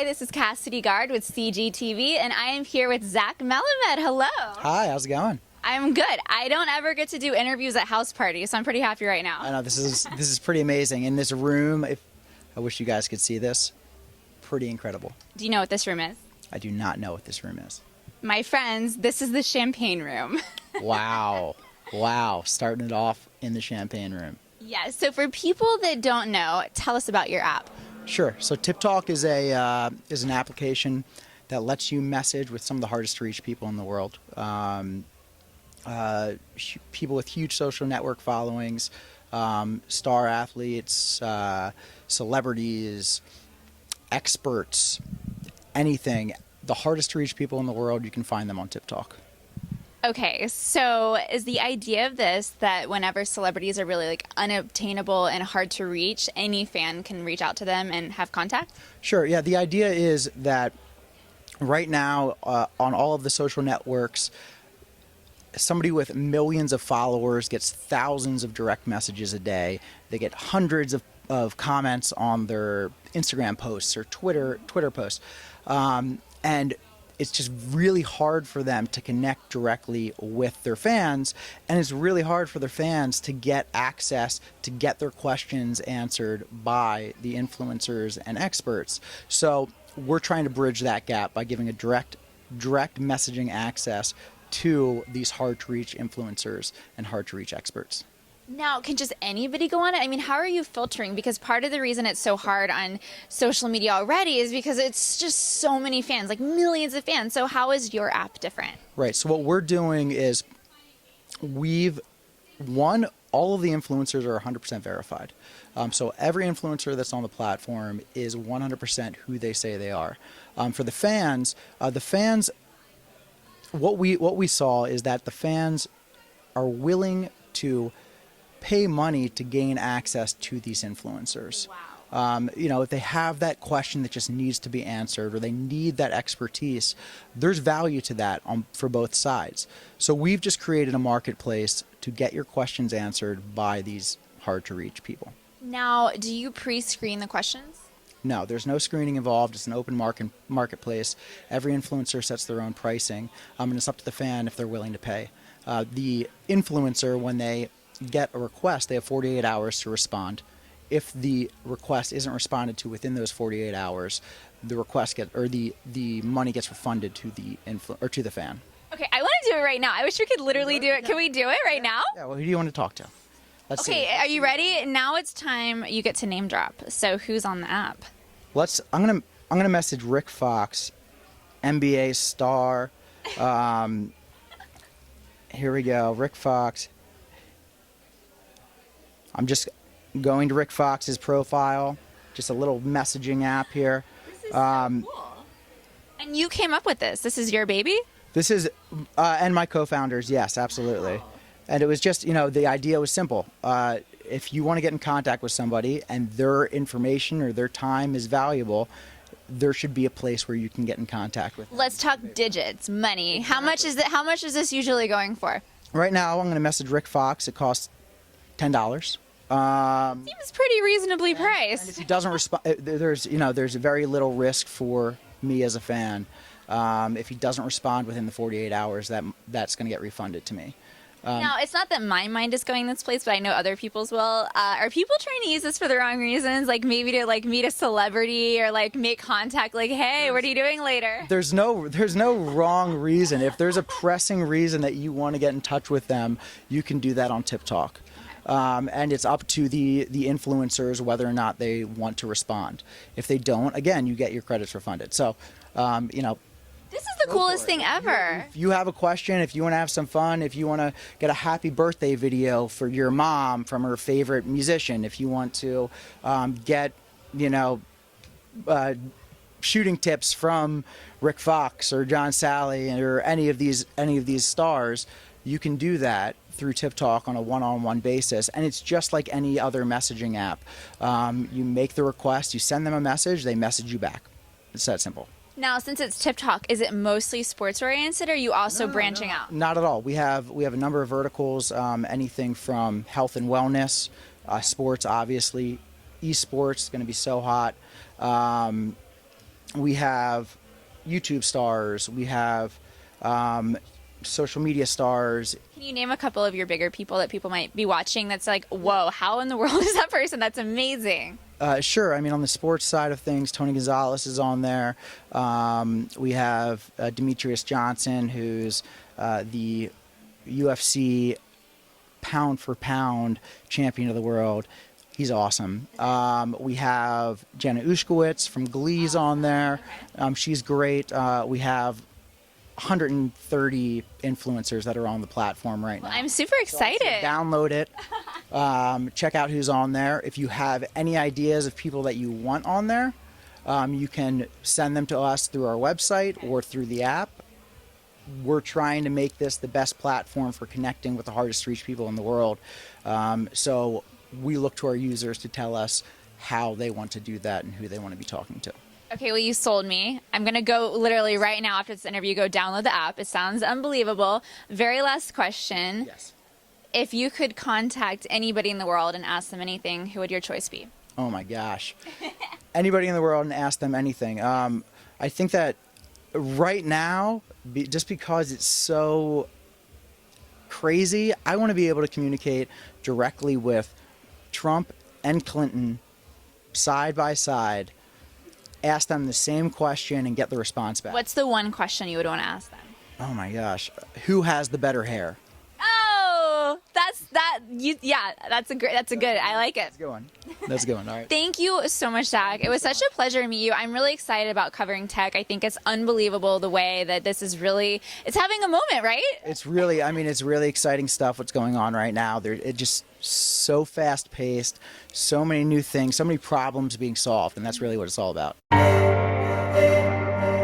Hi, this is Cassidy Gard with CiGi TV, and I am here with Zach Melamed. Hello. Hi, how's it going? I'm good. I don't ever get to do interviews at house parties, so I'm pretty happy right now. I know this is pretty amazing. In this room, I wish you guys could see this. Pretty incredible. Do you know what this room is? I do not know what this room is. My friends, this is the champagne room. Wow. Wow. Starting it off in the champagne room. Yes, so for people that don't know, tell us about your app. Sure. So TipTalk is an application that lets you message with some of the hardest to reach people in the world. People with huge social network followings, star athletes, celebrities, experts, anything. The hardest to reach people in the world, you can find them on TipTalk. Okay, so is the idea of this that whenever celebrities are really unobtainable and hard to reach, any fan can reach out to them and have contact? Sure, yeah. The idea is that right now on all of the social networks, somebody with millions of followers gets thousands of direct messages a day. They get hundreds of comments on their Instagram posts or Twitter posts. And it's just really hard for them to connect directly with their fans, and it's really hard for their fans to get access to get their questions answered by the influencers and experts. So we're trying to bridge that gap by giving a direct messaging access to these hard to reach influencers and hard to reach experts. Now, can just anybody go on it? I mean, how are you filtering? Because part of the reason it's so hard on social media already is because it's just so many fans, like millions of fans. So how is your app different? Right. So what we're doing is all of the influencers are 100% verified. So every influencer that's on the platform is 100% who they say they are. For the fans, what we saw is that the fans are willing to pay money to gain access to these influencers. Wow. If they have that question that just needs to be answered or they need that expertise, there's value to that for both sides. So we've just created a marketplace to get your questions answered by these hard to reach people. Now, do you pre-screen the questions? No, there's no screening involved. It's an open marketplace. Every influencer sets their own pricing, and it's up to the fan if they're willing to pay. The influencer, when they get a request, they have 48 hours to respond. If the request isn't responded to within those 48 hours, the money gets refunded to the fan. Okay, I want to do it right now. I wish we could literally do it. Can we do it right now? Yeah. Well, who do you want to talk to? Let's see. Are you ready? Now it's time you get to name drop. So who's on the app? I'm gonna message Rick Fox, NBA star. Here we go, Rick Fox. I'm just going to Rick Fox's profile, just a little messaging app here. This is so cool. And you came up with this. This is your baby? This is, and my co-founders, yes, absolutely. Wow. And it was just, the idea was simple. If you want to get in contact with somebody and their information or their time is valuable, there should be a place where you can get in contact with them. Let's talk digits, money. Exactly. How much is this usually going for? Right now, I'm going to message Rick Fox. It costs $10. Seems pretty reasonably priced. And if he doesn't respond, there's very little risk for me as a fan. If he doesn't respond within the 48 hours, that's going to get refunded to me. Now, it's not that my mind is going this place, but I know other people's will. Are people trying to use this for the wrong reasons? Like maybe to meet a celebrity or make contact, hey, what are you doing later? There's no wrong reason. If there's a pressing reason that you want to get in touch with them, you can do that on TipTalk. And it's up to the influencers whether or not they want to respond. If they don't, again, you get your credits refunded. So, this is the coolest thing ever. If you have a question, if you want to have some fun, if you want to get a happy birthday video for your mom from her favorite musician, if you want to get, shooting tips from Rick Fox or John Sally or any of these stars, you can do that through TipTalk on a one-on-one basis, and it's just like any other messaging app. You make the request, you send them a message, they message you back. It's that simple. Now, since it's TipTalk, is it mostly sports-oriented, or are you also branching out? Not at all. We have a number of verticals, anything from health and wellness, sports, obviously, esports is going to be so hot. we have YouTube stars, we have social media stars. Can you name a couple of your bigger people that people might be watching that's like, whoa, how in the world is that person? That's amazing. Sure. I mean, on the sports side of things, Tony Gonzalez is on there. We have Demetrius Johnson, who's the UFC pound for pound champion of the world. He's awesome. We have Jenna Ushkowitz from Glee's on there. She's great. We have 130 influencers that are on the platform right now. I'm super excited. So download it. Check out who's on there. If you have any ideas of people that you want on there, you can send them to us through our website or through the app. We're trying to make this the best platform for connecting with the hardest to reach people in the world. So we look to our users to tell us how they want to do that and who they want to be talking to. Okay, well, you sold me. I'm going to go literally right now after this interview, go download the app. It sounds unbelievable. Very last question. Yes. If you could contact anybody in the world and ask them anything, who would your choice be? Oh my gosh. Anybody in the world and ask them anything. I think that right now, just because it's so crazy, I want to be able to communicate directly with Trump and Clinton side by side, ask them the same question and get the response back. What's the one question you would want to ask them? Oh my gosh. Who has the better hair? Oh, that's a good. I like it. That's a good one. That's a good one. All right. Thank you so much, Zach. It was such a pleasure to meet you. I'm really excited about covering tech. I think it's unbelievable the way that this is really, it's having a moment, right? It's really, I mean, it's really exciting stuff what's going on right now. It just so fast paced, so many new things, so many problems being solved, and that's really what it's all about.